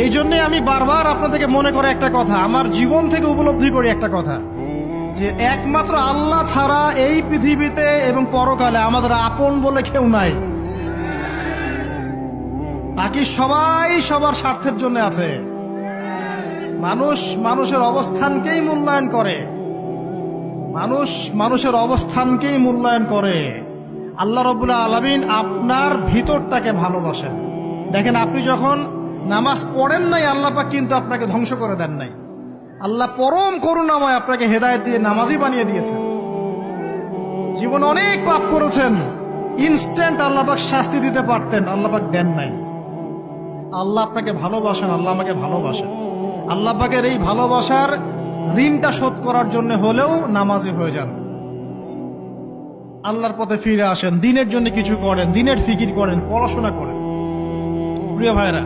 এই জন্যে আমি বারবার আপনাদেরকে মনে করে একটা কথা, আমার জীবন থেকে উপলব্ধি করি একটা কথা, যে একমাত্র আল্লাহ ছাড়া এই পৃথিবীতে এবং পরকালে আমাদের আপন বলে কেউ নাই। বাকি সবাই সবার স্বার্থের জন্য আছে। মানুষ মানুষের অবস্থানকেই মূল্যায়ন করে, মানুষ মানুষের অবস্থানকেই মূল্যায়ন করে। আল্লাহ রাব্বুল আলামিন আপনার ভিতরটাকে ভালোবাসেন। দেখেন, আপনি যখন নামাজ পড়েন নাই, আল্লাহ পাক কিন্তু আপনাকে ধ্বংস করে দেন নাই। আল্লাহ পরম করুণাময় আপনাকে হেদায়েত দিয়ে নামাজি বানিয়ে দিয়েছেন। জীবন অনেক পাপ করেছেন, ইনস্ট্যান্ট আল্লাহ পাক শাস্তি দিতে পারতেন, আল্লাহ পাক দেন নাই। আল্লাহ আপনাকে ভালোবাসেন, আল্লাহ আমাকে ভালোবাসেন। আল্লাহ পাকের এই ভালোবাসার ঋণটা শোধ করার জন্য হলেও নামাজি হয়ে যান, আল্লাহর পথে ফিরে আসেন, দিনের জন্য কিছু করেন, দিনের ফিকির করেন, পড়াশোনা করেন। প্রিয় ভাইরা,